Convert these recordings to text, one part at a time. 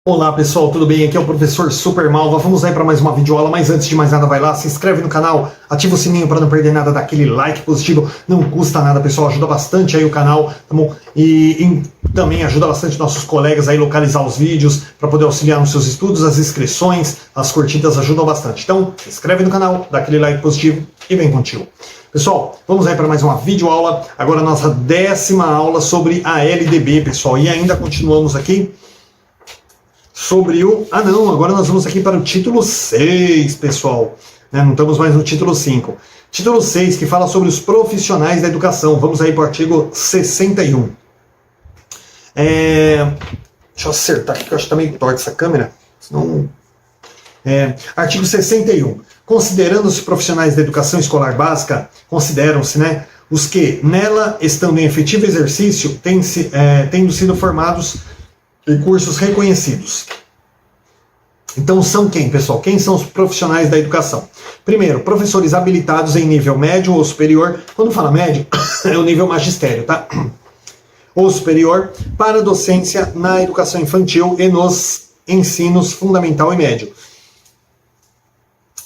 Olá pessoal, tudo bem? Aqui é o professor Super Malva. Vamos aí para mais uma videoaula, mas antes de mais nada vai lá, se inscreve no canal, ativa o sininho para não perder nada, daquele like positivo, não custa nada pessoal, ajuda bastante aí o canal, tá bom? E também ajuda bastante nossos colegas aí localizar os vídeos para poder auxiliar nos seus estudos, as inscrições, as curtidas ajudam bastante. Então, se inscreve no canal, dá aquele like positivo e vem contigo. Pessoal, vamos aí para mais uma videoaula, agora a nossa 10ª aula sobre a LDB, pessoal, e ainda continuamos aqui sobre o... agora nós vamos aqui para o título 6, pessoal. Não estamos mais no título 5. Título 6, que fala sobre os profissionais da educação. Vamos aí para o artigo 61. Deixa eu acertar aqui, que eu acho que está meio torta essa câmera. Senão... artigo 61. Considerando os profissionais da educação escolar básica, consideram-se, né, os que nela, estando em efetivo exercício, tendo sido formados em cursos reconhecidos. Então são quem, pessoal? Quem são os profissionais da educação? Primeiro, professores habilitados em nível médio ou superior. Quando fala médio, é o nível magistério, tá? Ou superior, para docência na educação infantil e nos ensinos fundamental e médio.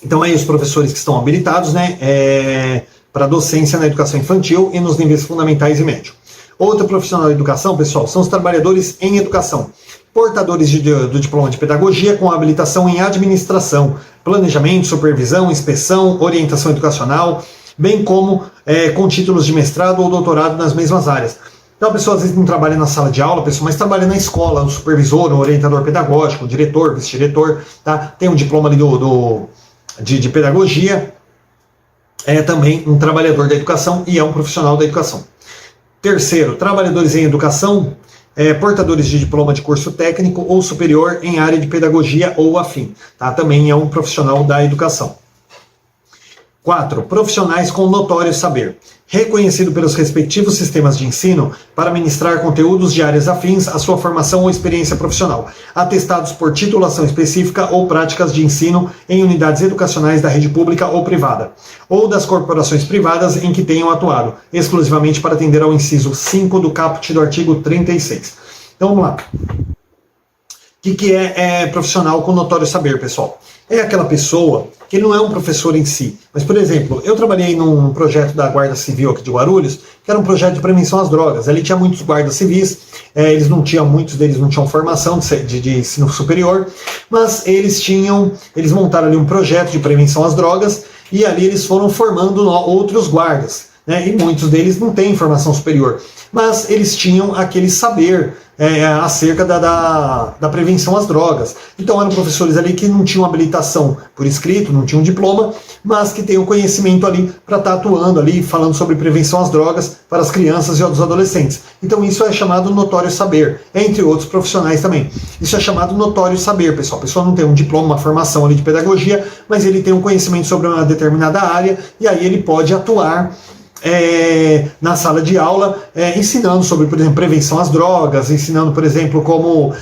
Então aí os professores que estão habilitados, né, para docência na educação infantil e nos níveis fundamentais e médio. Outro profissional da educação, pessoal, são os trabalhadores em educação, portadores do diploma de pedagogia com habilitação em administração, planejamento, supervisão, inspeção, orientação educacional, bem como com títulos de mestrado ou doutorado nas mesmas áreas. Então a pessoa às vezes não trabalha na sala de aula, pessoal, mas trabalha na escola, o supervisor, o orientador pedagógico, o diretor, vice-diretor, tá? Tem um diploma ali de pedagogia, é também um trabalhador da educação e é um profissional da educação. Terceiro, trabalhadores em educação, portadores de diploma de curso técnico ou superior em área de pedagogia ou afim. Tá? Também é um profissional da educação. 4. Profissionais com notório saber, reconhecido pelos respectivos sistemas de ensino para ministrar conteúdos de áreas afins à sua formação ou experiência profissional, atestados por titulação específica ou práticas de ensino em unidades educacionais da rede pública ou privada, ou das corporações privadas em que tenham atuado, exclusivamente para atender ao inciso 5 do caput do artigo 36. Então vamos lá. O que é profissional com notório saber, pessoal? É aquela pessoa que não é um professor em si. Mas, por exemplo, eu trabalhei num projeto da Guarda Civil aqui de Guarulhos, que era um projeto de prevenção às drogas. Ali tinha muitos guardas civis, muitos deles não tinham formação de ensino superior, mas eles montaram ali um projeto de prevenção às drogas e ali eles foram formando outros guardas, né? E muitos deles não têm formação superior, mas eles tinham aquele saber acerca da prevenção às drogas. Então eram professores ali que não tinham habilitação por escrito, não tinham diploma, mas que têm o conhecimento ali para estar atuando ali, falando sobre prevenção às drogas para as crianças e os adolescentes. Então isso é chamado notório saber, entre outros profissionais também. Isso é chamado notório saber, pessoal. A pessoa não tem um diploma, uma formação ali de pedagogia, mas ele tem um conhecimento sobre uma determinada área e aí ele pode atuar na sala de aula, ensinando sobre, por exemplo, prevenção às drogas, ensinando, por exemplo, como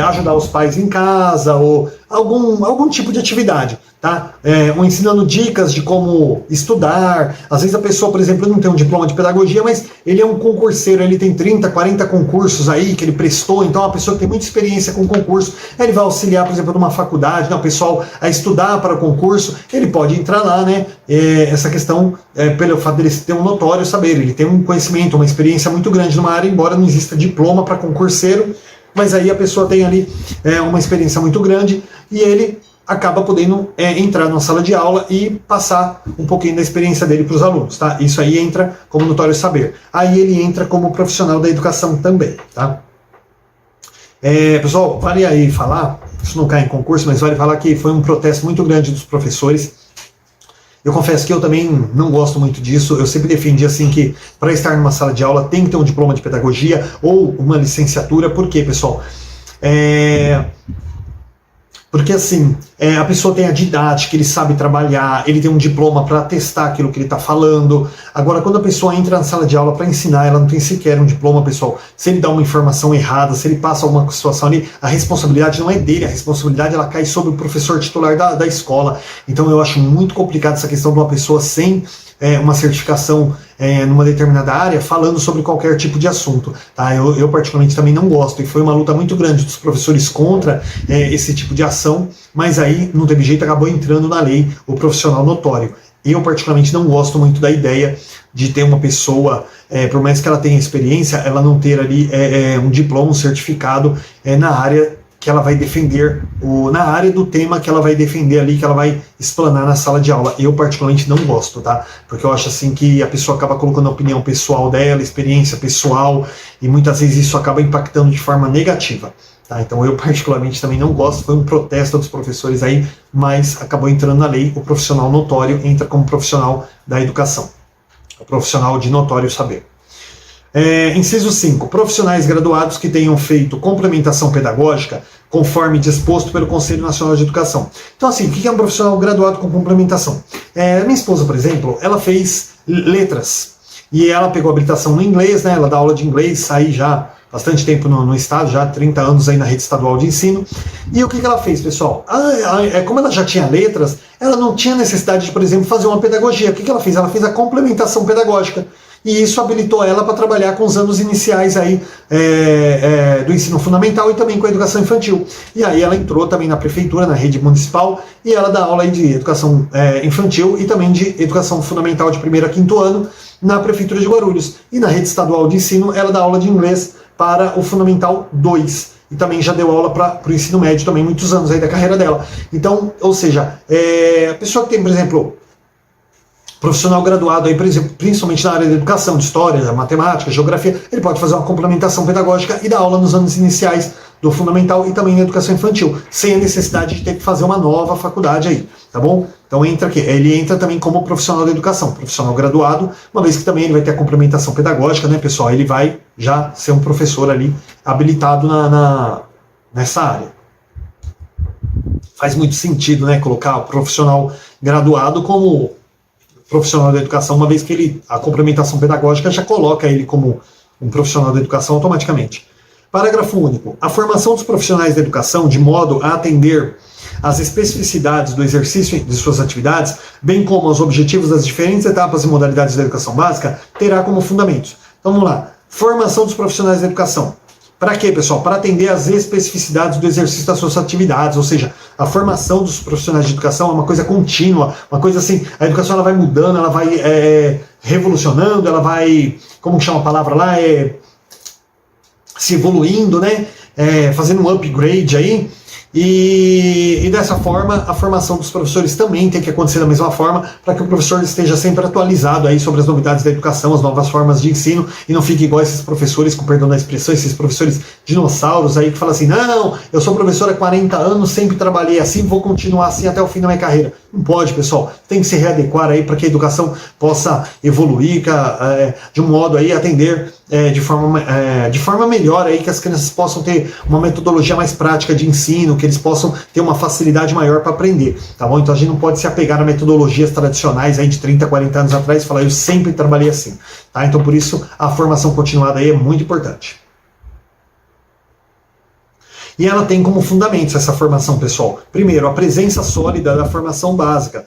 ajudar os pais em casa, ou algum tipo de atividade, tá? Ou ensinando dicas de como estudar. Às vezes a pessoa, por exemplo, não tem um diploma de pedagogia, mas ele é um concurseiro, ele tem 30, 40 concursos aí que ele prestou, então a pessoa que tem muita experiência com concurso, ele vai auxiliar, por exemplo, numa faculdade, o pessoal a estudar para o concurso, ele pode entrar lá, né? Essa questão, pelo fato dele ter um notório saber, ele tem um conhecimento, uma experiência muito grande numa área, embora não exista diploma para concurseiro, mas aí a pessoa tem ali uma experiência muito grande e ele acaba podendo entrar na sala de aula e passar um pouquinho da experiência dele para os alunos, tá? Isso aí entra como notório saber. Aí ele entra como profissional da educação também, tá? Pessoal, vale aí falar, isso não cai em concurso, mas vale falar que foi um protesto muito grande dos professores. Eu confesso que eu também não gosto muito disso. Eu sempre defendi assim que para estar numa sala de aula tem que ter um diploma de pedagogia ou uma licenciatura. Por quê, pessoal? Porque assim, a pessoa tem a didática, ele sabe trabalhar, ele tem um diploma para atestar aquilo que ele está falando. Agora, quando a pessoa entra na sala de aula para ensinar, ela não tem sequer um diploma, pessoal. Se ele dá uma informação errada, se ele passa alguma situação ali, a responsabilidade não é dele, a responsabilidade ela cai sobre o professor titular da escola. Então eu acho muito complicado essa questão de uma pessoa sem uma certificação numa determinada área falando sobre qualquer tipo de assunto. Tá? Eu particularmente também não gosto, e foi uma luta muito grande dos professores contra esse tipo de ação, mas aí não teve jeito, acabou entrando na lei o profissional notório. Eu particularmente não gosto muito da ideia de ter uma pessoa, por mais que ela tenha experiência, ela não ter ali um diploma, um certificado na área que ela vai defender, na área do tema que ela vai defender ali, que ela vai explanar na sala de aula. Eu particularmente não gosto, tá? Porque eu acho assim que a pessoa acaba colocando a opinião pessoal dela, experiência pessoal, e muitas vezes isso acaba impactando de forma negativa. Tá? Então eu particularmente também não gosto, foi um protesto dos professores aí, mas acabou entrando na lei, o profissional notório entra como profissional da educação, o profissional de notório saber. Inciso 5. Profissionais graduados que tenham feito complementação pedagógica conforme disposto pelo Conselho Nacional de Educação. Então, assim, o que é um profissional graduado com complementação? Minha esposa, por exemplo, ela fez letras e ela pegou habilitação no inglês, né? Ela dá aula de inglês, aí já bastante tempo no estado, já 30 anos aí na rede estadual de ensino. E o que ela fez, pessoal? Como ela já tinha letras, ela não tinha necessidade de, por exemplo, fazer uma pedagogia. O que ela fez? Ela fez a complementação pedagógica. E isso habilitou ela para trabalhar com os anos iniciais aí, do ensino fundamental e também com a educação infantil. E aí ela entrou também na prefeitura, na rede municipal, e ela dá aula aí de educação infantil e também de educação fundamental de 1º a 5º ano na prefeitura de Guarulhos. E na rede estadual de ensino ela dá aula de inglês para o Fundamental 2. E também já deu aula para o ensino médio também, muitos anos aí da carreira dela. Então, ou seja, a pessoa que tem, por exemplo, profissional graduado aí, por exemplo, principalmente na área da educação, de história, matemática, geografia, ele pode fazer uma complementação pedagógica e dar aula nos anos iniciais do fundamental e também na educação infantil, sem a necessidade de ter que fazer uma nova faculdade aí, tá bom? Então entra aqui, ele entra também como profissional da educação, profissional graduado, uma vez que também ele vai ter a complementação pedagógica, né, pessoal? Ele vai já ser um professor ali habilitado nessa área. Faz muito sentido, né, colocar o profissional graduado como profissional da educação, uma vez que a complementação pedagógica já coloca ele como um profissional da educação automaticamente. Parágrafo único. A formação dos profissionais da educação, de modo a atender às especificidades do exercício de suas atividades, bem como aos objetivos das diferentes etapas e modalidades da educação básica, terá como fundamentos. Então vamos lá. Formação dos profissionais da educação. Para quê, pessoal? Para atender às especificidades do exercício das suas atividades, ou seja, a formação dos profissionais de educação é uma coisa contínua, uma coisa assim, a educação ela vai mudando, ela vai revolucionando, ela vai, como chama a palavra lá, se evoluindo, né? Fazendo um upgrade aí. E dessa forma, a formação dos professores também tem que acontecer da mesma forma, para que o professor esteja sempre atualizado aí sobre as novidades da educação, as novas formas de ensino, e não fique igual esses professores, com perdão da expressão, esses professores dinossauros aí que falam assim, não, eu sou professor há 40 anos, sempre trabalhei assim, vou continuar assim até o fim da minha carreira. Não pode, pessoal, tem que se readequar aí para que a educação possa evoluir, de um modo aí atender de forma melhor aí, que as crianças possam ter uma metodologia mais prática de ensino, que eles possam ter uma facilidade maior para aprender, tá bom? Então a gente não pode se apegar a metodologias tradicionais aí de 30, 40 anos atrás e falar, eu sempre trabalhei assim, tá? Então por isso a formação continuada aí é muito importante. E ela tem como fundamentos essa formação, pessoal. Primeiro, a presença sólida da formação básica,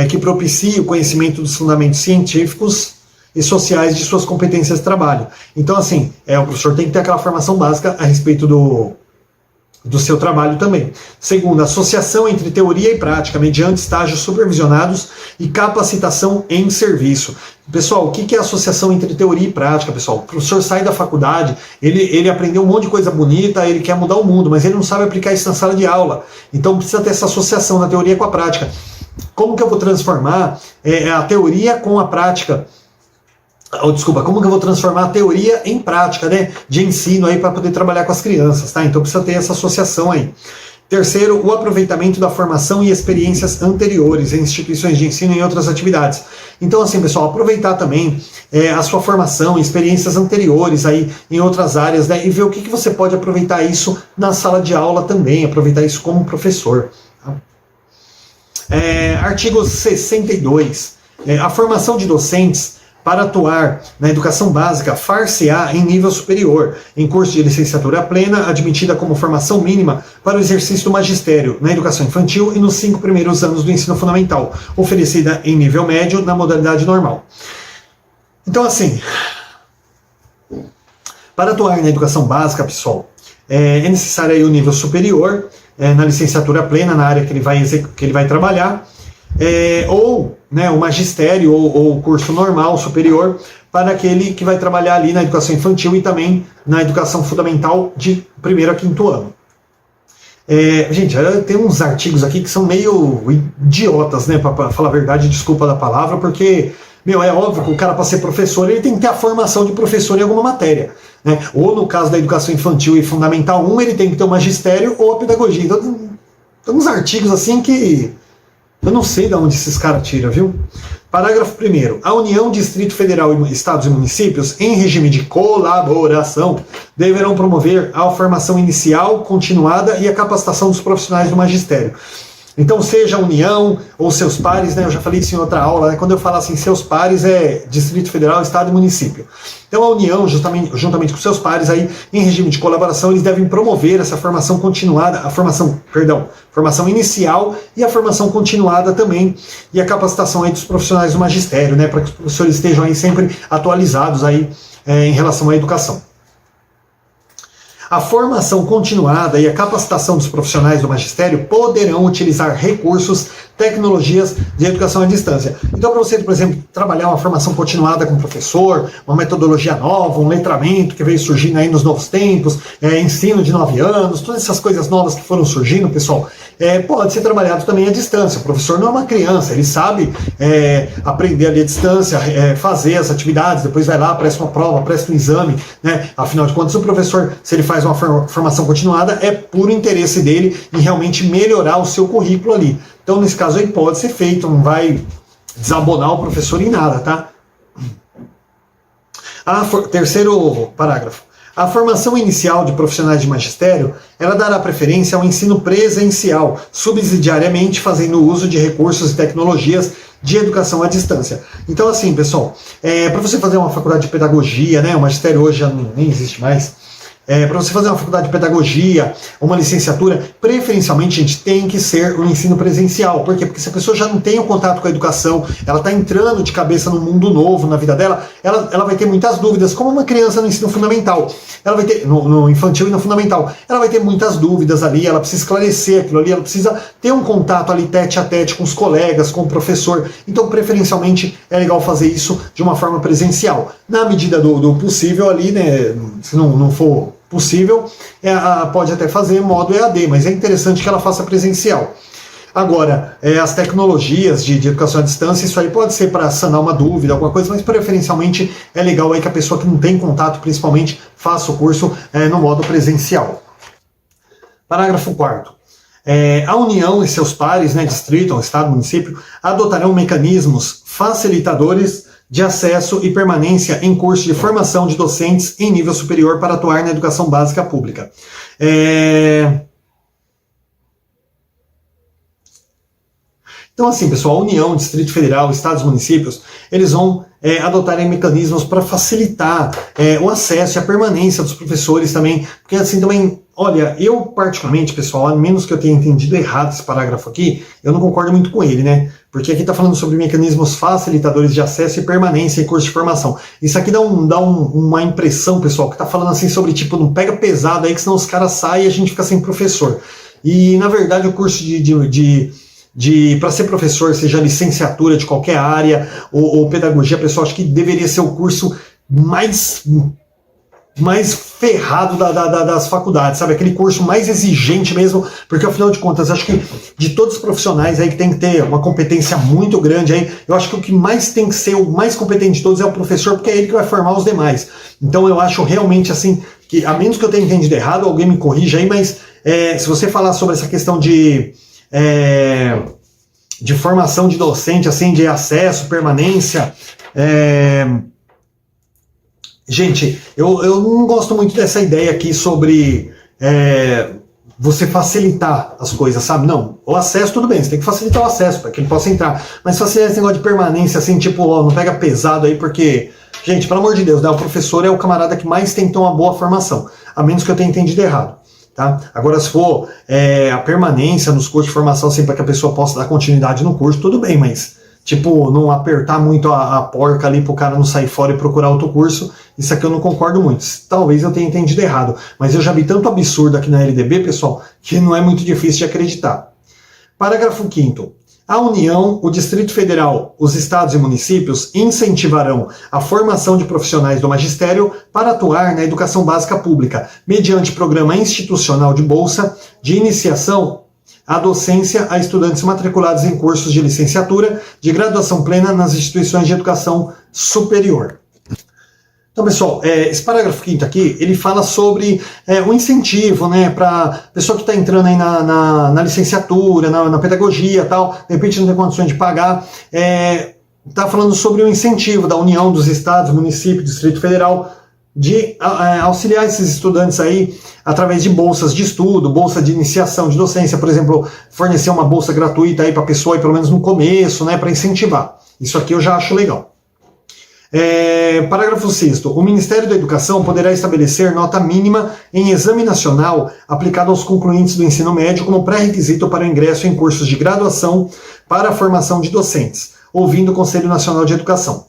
que propicia o conhecimento dos fundamentos científicos e sociais de suas competências de trabalho. Então, assim, o professor tem que ter aquela formação básica a respeito do seu trabalho também. Segundo, associação entre teoria e prática, mediante estágios supervisionados e capacitação em serviço. Pessoal, o que é associação entre teoria e prática, pessoal? O professor sai da faculdade, ele aprendeu um monte de coisa bonita, ele quer mudar o mundo, mas ele não sabe aplicar isso na sala de aula. Então precisa ter essa associação da teoria com a prática. Como que eu vou transformar a teoria com a prática? Como que eu vou transformar a teoria em prática, né, de ensino aí para poder trabalhar com as crianças, tá? Então precisa ter essa associação aí. Terceiro, o aproveitamento da formação e experiências anteriores em instituições de ensino e em outras atividades. Então, assim, pessoal, aproveitar também a sua formação, experiências anteriores aí em outras áreas, né, e ver o que você pode aproveitar isso na sala de aula também, aproveitar isso como professor. Tá? Artigo 62. A formação de docentes para atuar na educação básica far-se-á em nível superior, em curso de licenciatura plena, admitida como formação mínima para o exercício do magistério na educação infantil e nos 5 primeiros anos do ensino fundamental, oferecida em nível médio na modalidade normal. Então, assim, para atuar na educação básica, pessoal, é necessário aí o nível superior, na licenciatura plena, na área que ele vai trabalhar, ou né, o magistério ou o curso normal superior para aquele que vai trabalhar ali na educação infantil e também na educação fundamental de 1º a 5º ano. Gente, tem uns artigos aqui que são meio idiotas, né, para falar a verdade, desculpa da palavra, porque, é óbvio que o cara, para ser professor, ele tem que ter a formação de professor em alguma matéria, né? Ou no caso da educação infantil e fundamental 1, ele tem que ter o magistério ou a pedagogia. Então, tem uns artigos assim que eu não sei de onde esses caras tiram, viu? Parágrafo 1º. A União, Distrito Federal, Estados e Municípios, em regime de colaboração, deverão promover a formação inicial, continuada e a capacitação dos profissionais do magistério. Então, seja a União ou seus pares, né, eu já falei isso em outra aula, né, quando eu falo assim, seus pares é Distrito Federal, Estado e Município. Então, a União, juntamente com seus pares, aí, em regime de colaboração, eles devem promover essa formação continuada, formação inicial e a formação continuada também, e a capacitação aí dos profissionais do magistério, né, para que os professores estejam aí sempre atualizados aí, em relação à educação. A formação continuada e a capacitação dos profissionais do magistério poderão utilizar recursos, tecnologias de educação à distância. Então, para você, por exemplo, trabalhar uma formação continuada com o professor, uma metodologia nova, um letramento que veio surgindo aí nos novos tempos, ensino de 9 anos, todas essas coisas novas que foram surgindo, pessoal, pode ser trabalhado também à distância. O professor não é uma criança, ele sabe aprender ali à distância, fazer as atividades, depois vai lá, presta uma prova, presta um exame, né? Afinal de contas, o professor, se ele faz uma formação continuada, é puro interesse dele em realmente melhorar o seu currículo ali. Então, nesse caso aí, pode ser feito, não vai desabonar o professor em nada, tá? Terceiro parágrafo. A formação inicial de profissionais de magistério, ela dará preferência ao ensino presencial, subsidiariamente fazendo uso de recursos e tecnologias de educação à distância. Então, assim, pessoal, para você fazer uma faculdade de pedagogia, né, o magistério hoje já nem existe mais, para você fazer uma faculdade de pedagogia, uma licenciatura, preferencialmente, gente, tem que ser o ensino presencial. Por quê? Porque se a pessoa já não tem o contato com a educação, ela está entrando de cabeça num mundo novo na vida dela, ela vai ter muitas dúvidas, como uma criança no ensino fundamental. Ela vai ter, no infantil e no fundamental, ela vai ter muitas dúvidas ali, ela precisa esclarecer aquilo ali, ela precisa ter um contato ali tete a tete com os colegas, com o professor. Então, preferencialmente, é legal fazer isso de uma forma presencial. Na medida do possível ali, né, se não for possível, pode até fazer modo EAD, mas é interessante que ela faça presencial. Agora, as tecnologias de educação à distância, isso aí pode ser para sanar uma dúvida, alguma coisa, mas preferencialmente é legal aí que a pessoa que não tem contato, principalmente, faça o curso no modo presencial. Parágrafo 4º. A União e seus pares, né, distrito, estado, município, adotarão mecanismos facilitadores de acesso e permanência em curso de formação de docentes em nível superior para atuar na educação básica pública. Então, assim, pessoal, a União, Distrito Federal, Estados e Municípios, eles vão adotarem mecanismos para facilitar o acesso e a permanência dos professores também, porque assim também, olha, eu particularmente, pessoal, a menos que eu tenha entendido errado esse parágrafo aqui, eu não concordo muito com ele, né? Porque aqui está falando sobre mecanismos facilitadores de acesso e permanência em curso de formação. Isso aqui dá uma impressão, pessoal, que está falando assim sobre, tipo, não pega pesado aí, que senão os caras saem e a gente fica sem professor. E, na verdade, o curso para ser professor, seja licenciatura de qualquer área ou pedagogia, pessoal, acho que deveria ser o curso mais ferrado das faculdades, sabe? Aquele curso mais exigente mesmo, porque afinal de contas, acho que de todos os profissionais aí que tem que ter uma competência muito grande aí, eu acho que o que mais tem que ser o mais competente de todos é o professor, porque é ele que vai formar os demais. Então eu acho realmente assim, que a menos que eu tenha entendido errado, alguém me corrija aí, mas se você falar sobre essa questão de formação de docente, assim, de acesso, permanência, gente, eu não gosto muito dessa ideia aqui sobre você facilitar as coisas, sabe? Não, o acesso tudo bem, você tem que facilitar o acesso para que ele possa entrar, mas facilitar esse negócio de permanência, assim, tipo, não pega pesado aí, porque, gente, pelo amor de Deus, né, o professor é o camarada que mais tem que ter uma boa formação, a menos que eu tenha entendido errado. Tá? Agora, se for a permanência nos cursos de formação, assim, para que a pessoa possa dar continuidade no curso, tudo bem, mas tipo, não apertar muito a porca ali para o cara não sair fora e procurar outro curso. Isso aqui eu não concordo muito. Talvez eu tenha entendido errado, mas eu já vi tanto absurdo aqui na LDB, pessoal, que não é muito difícil de acreditar. Parágrafo 5º. A União, o Distrito Federal, os estados e municípios incentivarão a formação de profissionais do magistério para atuar na educação básica pública, mediante programa institucional de bolsa de iniciação à docência a estudantes matriculados em cursos de licenciatura, de graduação plena nas instituições de educação superior. Então, pessoal, esse parágrafo 5º aqui, ele fala sobre o incentivo, né, para pessoa que está entrando aí na licenciatura, na pedagogia e tal, de repente não tem condições de pagar, está falando sobre o incentivo da União dos Estados, Municípios, Distrito Federal, de auxiliar esses estudantes aí através de bolsas de estudo, bolsa de iniciação de docência, por exemplo, fornecer uma bolsa gratuita aí para a pessoa, aí, pelo menos no começo, né, para incentivar. Isso aqui eu já acho legal. Parágrafo 6º. O Ministério da Educação poderá estabelecer nota mínima em exame nacional aplicado aos concluintes do ensino médio como pré-requisito para o ingresso em cursos de graduação para a formação de docentes, ouvindo o Conselho Nacional de Educação.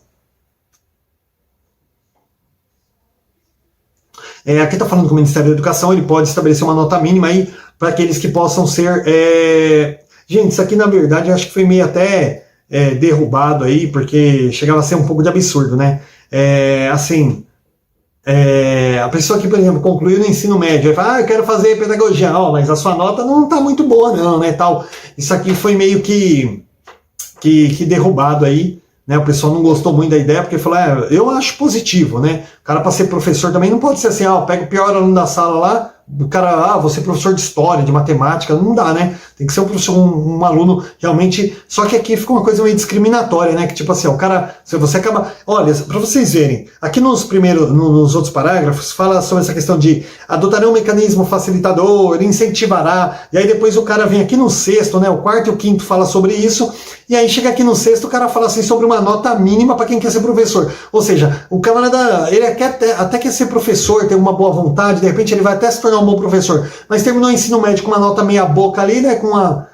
Aqui está falando que o Ministério da Educação ele pode estabelecer uma nota mínima aí para aqueles que possam ser... Gente, isso aqui na verdade eu acho que foi meio até... derrubado aí, porque chegava a ser um pouco de absurdo, né? A pessoa que, por exemplo, concluiu no ensino médio, fala, eu quero fazer pedagogia, mas a sua nota não está muito boa não, né, tal. Isso aqui foi meio que derrubado aí, né? O pessoal não gostou muito da ideia, porque falou, eu acho positivo, né? O cara para ser professor também não pode ser assim, pega o pior aluno da sala lá, o cara, você é professor de história, de matemática, não dá, né? Tem que ser um professor, um aluno realmente. Só que aqui fica uma coisa meio discriminatória, né? Que tipo assim, o cara, se você acaba. Olha, para vocês verem, aqui nos outros parágrafos, fala sobre essa questão de adotará um mecanismo facilitador, incentivará, e aí depois o cara vem aqui no sexto, né? O quarto e o quinto fala sobre isso, e aí chega aqui no sexto, o cara fala assim sobre uma nota mínima para quem quer ser professor. Ou seja, o camarada, ele até quer ser professor, tem uma boa vontade, de repente ele vai até se tornar um bom professor, mas terminou o ensino médio com uma nota meia boca ali, né, com uma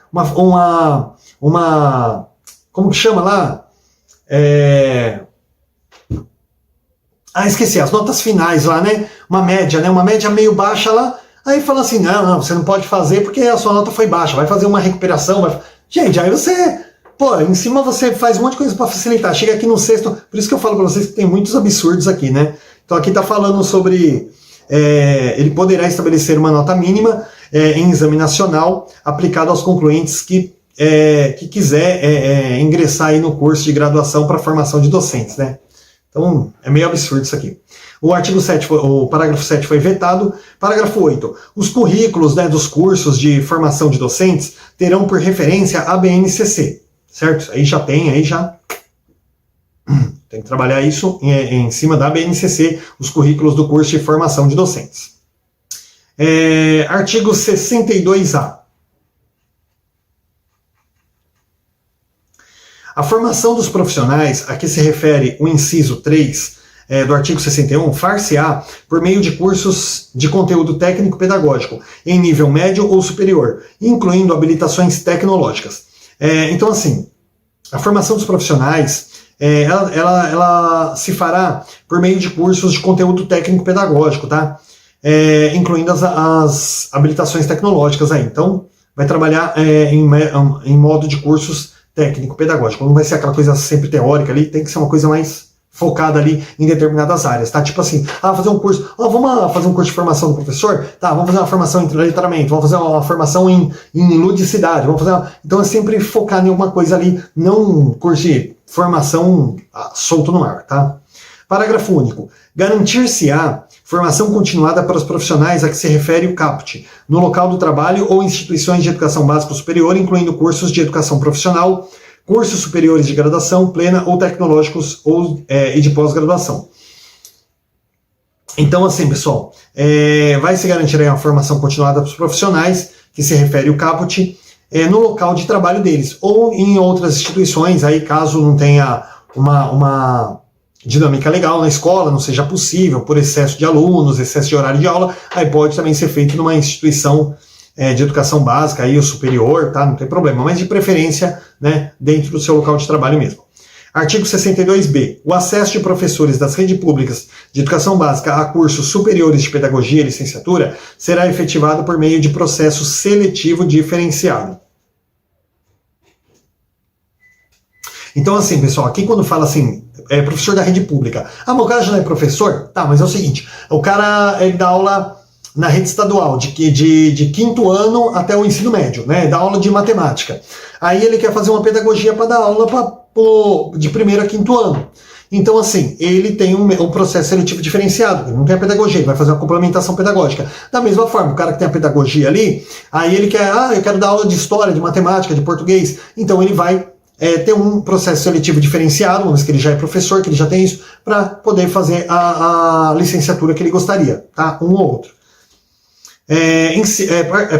como que chama lá? Esqueci, as notas finais lá, né, uma média meio baixa lá, aí fala assim, não, você não pode fazer porque a sua nota foi baixa, vai fazer uma recuperação, gente, aí você, em cima você faz um monte de coisa para facilitar, chega aqui no sexto, por isso que eu falo para vocês que tem muitos absurdos aqui, né, então aqui tá falando sobre... ele poderá estabelecer uma nota mínima em exame nacional aplicado aos concluintes que quiser ingressar aí no curso de graduação para formação de docentes, né? Então, é meio absurdo isso aqui. O parágrafo 7 foi vetado. Parágrafo 8. Os currículos, né, dos cursos de formação de docentes terão por referência a BNCC, certo? Aí já tem que trabalhar isso em cima da BNCC, os currículos do curso de formação de docentes. Artigo 62A. A formação dos profissionais, a que se refere o inciso 3 do artigo 61, far-se-á por meio de cursos de conteúdo técnico-pedagógico em nível médio ou superior, incluindo habilitações tecnológicas. Então, assim, a formação dos profissionais... ela se fará por meio de cursos de conteúdo técnico-pedagógico, tá? Incluindo as habilitações tecnológicas aí. Então, vai trabalhar em modo de cursos técnico-pedagógico. Não vai ser aquela coisa sempre teórica ali, tem que ser uma coisa mais focada ali em determinadas áreas, tá? Tipo assim, fazer um curso, vamos fazer um curso de formação do professor? Tá, vamos fazer uma formação em letramento, vamos fazer uma formação em ludicidade, então é sempre focar em alguma coisa ali, não um curso de formação solto no ar, tá? Parágrafo único. Garantir-se-á formação continuada para os profissionais a que se refere o caput, no local do trabalho ou instituições de educação básica superior, incluindo cursos de educação profissional, cursos superiores de graduação plena ou tecnológicos e de pós-graduação. Então, assim, pessoal, vai se garantir aí uma formação continuada para os profissionais, que se refere o caput, no local de trabalho deles, ou em outras instituições, aí caso não tenha uma dinâmica legal na escola, não seja possível, por excesso de alunos, excesso de horário de aula, aí pode também ser feito numa instituição de educação básica aí, ou superior, tá? Não tem problema, mas de preferência, né, dentro do seu local de trabalho mesmo. Artigo 62b. O acesso de professores das redes públicas de educação básica a cursos superiores de pedagogia e licenciatura será efetivado por meio de processo seletivo diferenciado. Então, assim, pessoal, aqui quando fala assim, professor da rede pública, mas o cara já não é professor? Tá, mas é o seguinte, o cara ele dá aula na rede estadual, de 5º ano até o ensino médio, né? Dá aula de matemática. Aí ele quer fazer uma pedagogia para dar aula de 1º a 5º ano. Então, assim, ele tem um processo seletivo diferenciado, ele não tem a pedagogia, ele vai fazer uma complementação pedagógica. Da mesma forma, o cara que tem a pedagogia ali, aí ele quer, eu quero dar aula de história, de matemática, de português. Então ele vai ter um processo seletivo diferenciado, uma vez que ele já é professor, que ele já tem isso, para poder fazer a licenciatura que ele gostaria, tá? Um ou outro.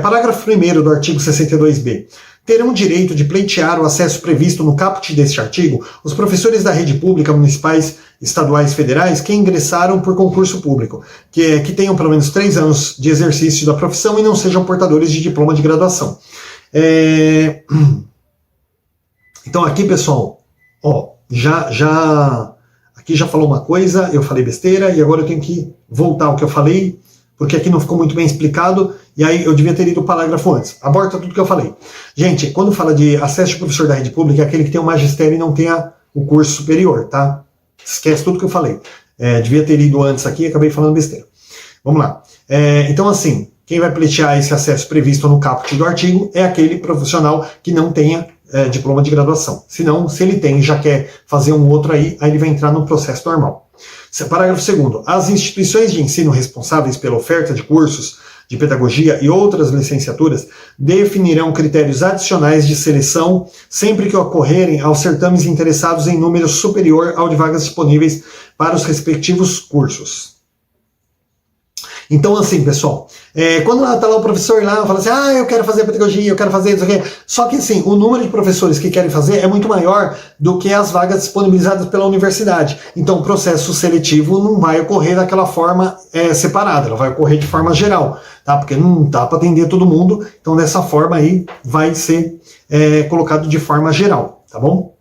Parágrafo 1º do artigo 62b. Terão direito de pleitear o acesso previsto no caput deste artigo os professores da rede pública, municipais, estaduais, federais, que ingressaram por concurso público, que tenham pelo menos 3 anos de exercício da profissão e não sejam portadores de diploma de graduação. Então aqui, pessoal, aqui já falou uma coisa, eu falei besteira, e agora eu tenho que voltar ao que eu falei, porque aqui não ficou muito bem explicado, e aí eu devia ter lido o parágrafo antes. Aborta tudo que eu falei. Gente, quando fala de acesso de professor da rede pública, é aquele que tem o magistério e não tem o curso superior, tá? Esquece tudo que eu falei. Devia ter lido antes aqui e acabei falando besteira. Vamos lá. Então, assim, quem vai pleitear esse acesso previsto no caput do artigo é aquele profissional que não tenha diploma de graduação. Se não, se ele tem e já quer fazer um outro aí ele vai entrar no processo normal. Parágrafo 2º. As instituições de ensino responsáveis pela oferta de cursos de pedagogia e outras licenciaturas definirão critérios adicionais de seleção sempre que ocorrerem aos certames interessados em número superior ao de vagas disponíveis para os respectivos cursos. Então, assim, pessoal, quando está lá o professor lá, fala assim, eu quero fazer pedagogia, eu quero fazer isso aqui. Só que, assim, o número de professores que querem fazer é muito maior do que as vagas disponibilizadas pela universidade. Então, o processo seletivo não vai ocorrer daquela forma separada, ela vai ocorrer de forma geral, tá? Porque não dá para atender todo mundo, então dessa forma aí vai ser colocado de forma geral, tá bom?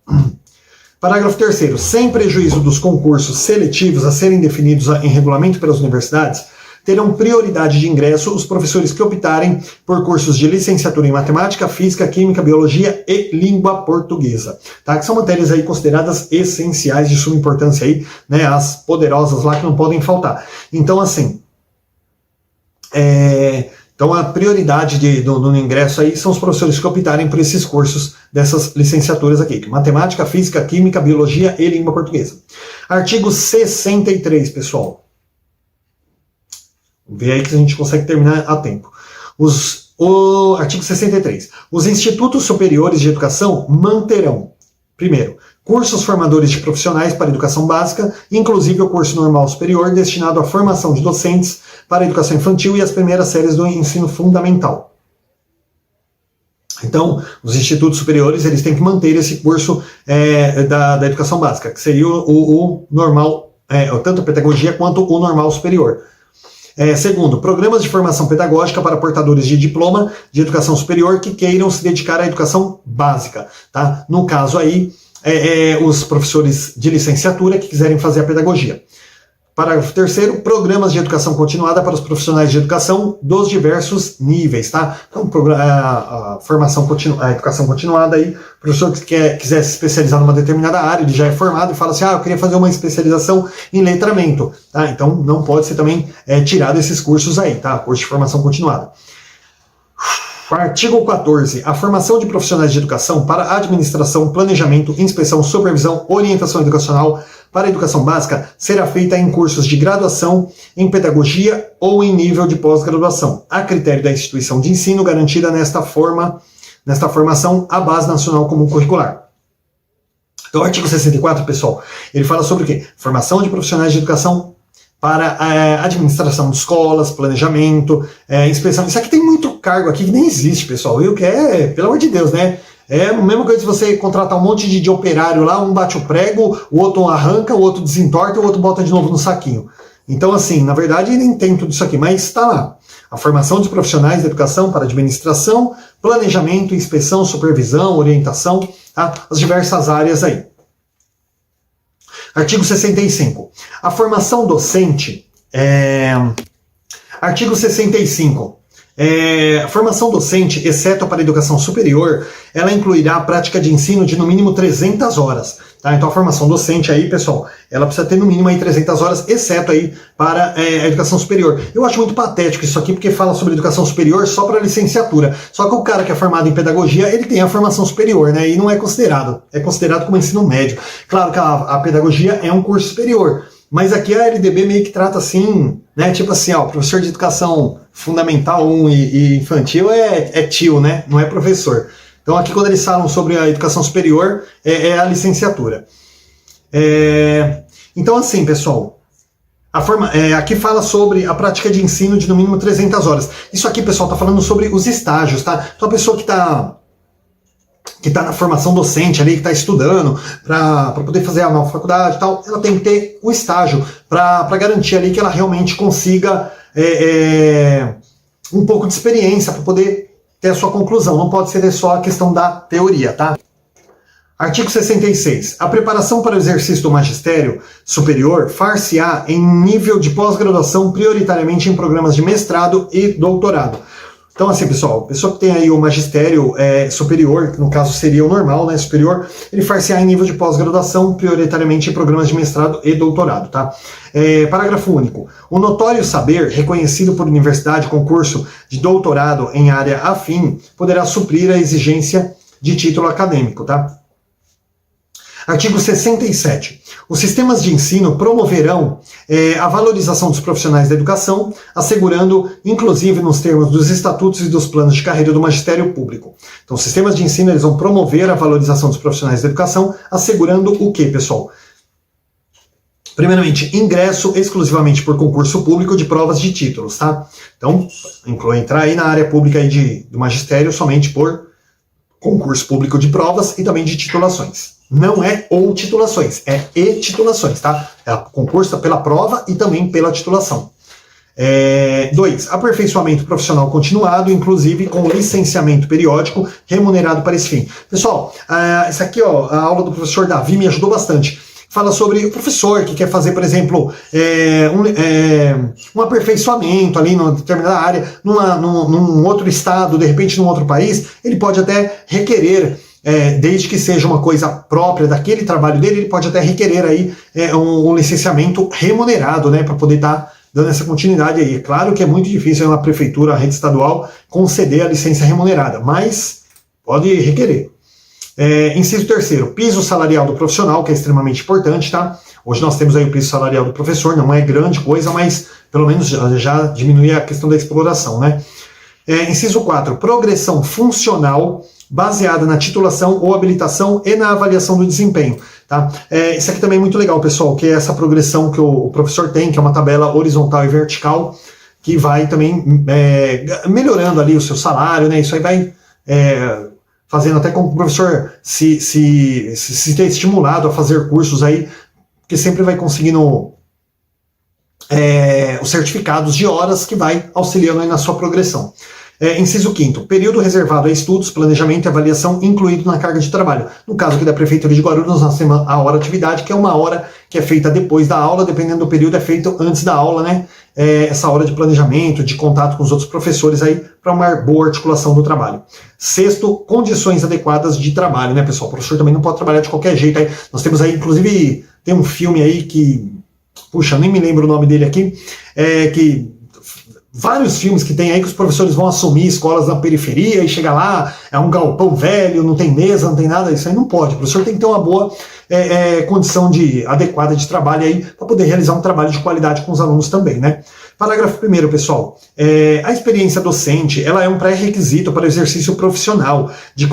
Parágrafo 3º. Sem prejuízo dos concursos seletivos a serem definidos em regulamento pelas universidades, terão prioridade de ingresso os professores que optarem por cursos de licenciatura em matemática, física, química, biologia e língua portuguesa, tá? Que são matérias aí consideradas essenciais, de suma importância aí, né? As poderosas lá que não podem faltar. Então, assim, então a prioridade no ingresso aí são os professores que optarem por esses cursos dessas licenciaturas aqui, matemática, física, química, biologia e língua portuguesa. Artigo 63, pessoal. Vê aí que a gente consegue terminar a tempo. O artigo 63. Os institutos superiores de educação manterão, primeiro, cursos formadores de profissionais para educação básica, inclusive o curso normal superior destinado à formação de docentes para a educação infantil e as primeiras séries do ensino fundamental. Então, os institutos superiores eles têm que manter esse curso da educação básica, que seria o normal, tanto a pedagogia quanto o normal superior. Segundo, programas de formação pedagógica para portadores de diploma de educação superior que queiram se dedicar à educação básica. Tá? No caso aí, os professores de licenciatura que quiserem fazer a pedagogia. Parágrafo 3º, programas de educação continuada para os profissionais de educação dos diversos níveis, tá? Então, a educação continuada aí, o professor que quiser se especializar numa determinada área, ele já é formado e fala assim, eu queria fazer uma especialização em letramento, tá? Então, não pode ser também tirado esses cursos aí, tá? Curso de formação continuada. Artigo 14. A formação de profissionais de educação para administração, planejamento, inspeção, supervisão, orientação educacional para a educação básica será feita em cursos de graduação, em pedagogia ou em nível de pós-graduação, a critério da instituição de ensino garantida nesta formação a Base Nacional Comum Curricular. Então, o artigo 64, pessoal, ele fala sobre o quê? Formação de profissionais de educação para a administração de escolas, planejamento, inspeção. Isso aqui tem muito cargo aqui que nem existe, pessoal, viu? Que pelo amor de Deus, né? É a mesma coisa se você contratar um monte de operário lá, um bate o prego, o outro arranca, o outro desentorta e o outro bota de novo no saquinho. Então, assim, na verdade, nem tem tudo isso aqui, mas está lá. A formação de profissionais da educação para administração, planejamento, inspeção, supervisão, orientação, tá? As diversas áreas aí. Artigo 65. A formação docente. Artigo 65. A formação docente, exceto para a educação superior, ela incluirá a prática de ensino de no mínimo 300 horas. Tá? Então a formação docente aí, pessoal, ela precisa ter no mínimo aí 300 horas, exceto aí para a educação superior. Eu acho muito patético isso aqui, porque fala sobre educação superior só para licenciatura. Só que o cara que é formado em pedagogia, ele tem a formação superior, né? E não é considerado. É considerado como ensino médio. Claro que a pedagogia é um curso superior. Mas aqui a LDB meio que trata assim, né? Tipo assim, ó, professor de educação fundamental 1 e infantil é tio, né? Não é professor. Então aqui quando eles falam sobre a educação superior, é a licenciatura. Então assim, pessoal, aqui fala sobre a prática de ensino de no mínimo 300 horas. Isso aqui, pessoal, tá falando sobre os estágios, tá? Então a pessoa que tá na formação docente ali, que está estudando para poder fazer a nova faculdade e tal, ela tem que ter o estágio para garantir ali que ela realmente consiga um pouco de experiência para poder ter a sua conclusão. Não pode ser só a questão da teoria, tá? Artigo 66. A preparação para o exercício do magistério superior far-se-á em nível de pós-graduação, prioritariamente em programas de mestrado e doutorado. Então, assim, pessoal, a pessoa que tem aí o magistério superior, que no caso seria o normal, né, superior, ele far-se-á em nível de pós-graduação, prioritariamente em programas de mestrado e doutorado, tá? Parágrafo único. O notório saber, reconhecido por universidade, concurso de doutorado em área afim, poderá suprir a exigência de título acadêmico, tá? Artigo 67. Os sistemas de ensino promoverão a valorização dos profissionais da educação, assegurando, inclusive nos termos dos estatutos e dos planos de carreira do magistério público. Então, os sistemas de ensino eles vão promover a valorização dos profissionais da educação, assegurando o quê, pessoal? Primeiramente, ingresso exclusivamente por concurso público de provas de títulos, tá? Então, entrar aí na área pública aí do magistério somente por concurso público de provas e também de titulações. Não é ou titulações, é e titulações, tá? É concurso pela prova e também pela titulação. 2. Aperfeiçoamento profissional continuado, inclusive com licenciamento periódico remunerado para esse fim. Pessoal, isso aqui, ó, a aula do professor Davi me ajudou bastante. Fala sobre o professor que quer fazer, por exemplo, um aperfeiçoamento ali numa determinada área, num outro estado, de repente num outro país, ele pode até requerer, desde que seja uma coisa própria daquele trabalho dele, ele pode até requerer aí um licenciamento remunerado, né, para poder estar dando essa continuidade aí. É claro que é muito difícil uma prefeitura, a rede estadual, conceder a licença remunerada, mas pode requerer. Inciso 3º, piso salarial do profissional, que é extremamente importante, tá? Hoje nós temos aí o piso salarial do professor, não é grande coisa, mas pelo menos já diminui a questão da exploração, né? Inciso 4, progressão funcional baseada na titulação ou habilitação e na avaliação do desempenho, tá? Isso aqui também é muito legal, pessoal, que é essa progressão que o professor tem, que é uma tabela horizontal e vertical, que vai também melhorando ali o seu salário, né? Isso aí vai fazendo até com que o professor se tenha estimulado a fazer cursos aí, que sempre vai conseguindo os certificados de horas que vai auxiliando aí na sua progressão. Inciso 5º, período reservado a estudos, planejamento e avaliação incluído na carga de trabalho. No caso aqui da Prefeitura de Guarulhos, nós temos a hora atividade, que é uma hora que é feita depois da aula, dependendo do período, é feito antes da aula, né? Essa hora de planejamento, de contato com os outros professores aí, para uma boa articulação do trabalho. 6º, condições adequadas de trabalho, né, pessoal? O professor também não pode trabalhar de qualquer jeito aí. Nós temos aí, inclusive, tem um filme aí que, puxa, nem me lembro o nome dele aqui, vários filmes que tem aí que os professores vão assumir escolas na periferia e chega lá, é um galpão velho, não tem mesa, não tem nada, isso aí não pode. O professor tem que ter uma boa condição adequada de trabalho aí para poder realizar um trabalho de qualidade com os alunos também, né? Parágrafo 1º, pessoal. A experiência docente, ela é um pré-requisito para o exercício profissional de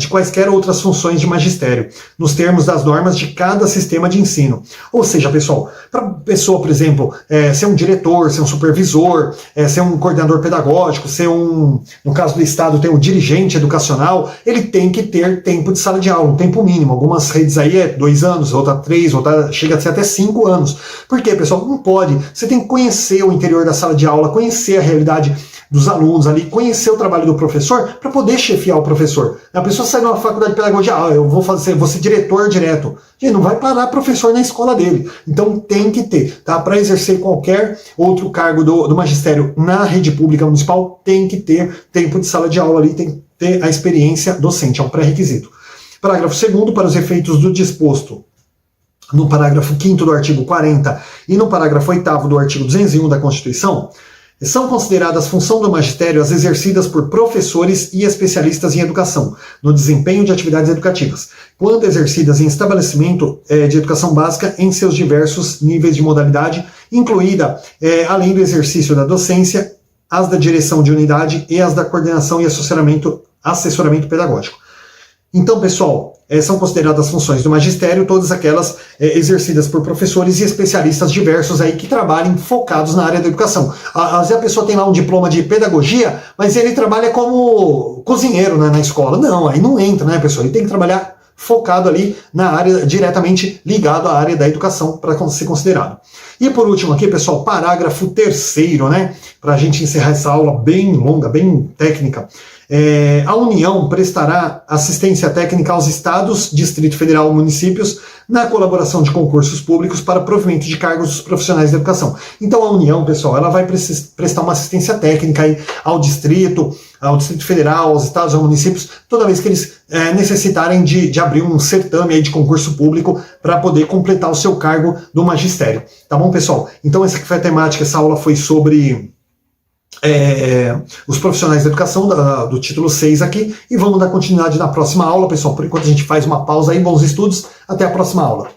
quaisquer outras funções de magistério, nos termos das normas de cada sistema de ensino. Ou seja, pessoal, para a pessoa, por exemplo, ser um diretor, ser um supervisor, ser um coordenador pedagógico, no caso do Estado, ter um dirigente educacional, ele tem que ter tempo de sala de aula, um tempo mínimo. Algumas redes aí 2 anos, outra 3, outra chega a ser até 5 anos. Por quê, pessoal? Não pode. Você tem que conhecer o interior da sala de aula, conhecer a realidade dos alunos ali, conhecer o trabalho do professor para poder chefiar o professor. A pessoa sai de uma faculdade de pedagogia, eu vou ser diretor direto. Gente, não vai parar professor na escola dele. Então tem que ter, tá? Para exercer qualquer outro cargo do magistério na rede pública municipal, tem que ter tempo de sala de aula ali, tem que ter a experiência docente, é um pré-requisito. Parágrafo 2º, para os efeitos do disposto no parágrafo 5º do artigo 40 e no parágrafo 8º do artigo 201 da Constituição, são consideradas função do magistério as exercidas por professores e especialistas em educação, no desempenho de atividades educativas, quando exercidas em estabelecimento de educação básica em seus diversos níveis de modalidade, incluída, além do exercício da docência, as da direção de unidade e as da coordenação e assessoramento pedagógico. Então, pessoal, são consideradas funções do magistério todas aquelas exercidas por professores e especialistas diversos aí que trabalhem focados na área da educação. Às vezes a pessoa tem lá um diploma de pedagogia, mas ele trabalha como cozinheiro, né, na escola. Não, aí não entra, né, pessoal? Ele tem que trabalhar focado ali na área, diretamente ligado à área da educação para ser considerado. E por último aqui, pessoal, parágrafo 3º, né, para a gente encerrar essa aula bem longa, bem técnica. A União prestará assistência técnica aos estados, Distrito Federal e municípios na colaboração de concursos públicos para provimento de cargos dos profissionais da educação. Então a União, pessoal, ela vai prestar uma assistência técnica aí ao Distrito Federal, aos estados, aos municípios, toda vez que eles necessitarem de abrir um certame aí de concurso público para poder completar o seu cargo do magistério. Tá bom, pessoal? Então essa aqui foi a temática, essa aula foi sobre os profissionais da educação, do título 6 aqui, e vamos dar continuidade na próxima aula, pessoal. Por enquanto a gente faz uma pausa aí, bons estudos, até a próxima aula.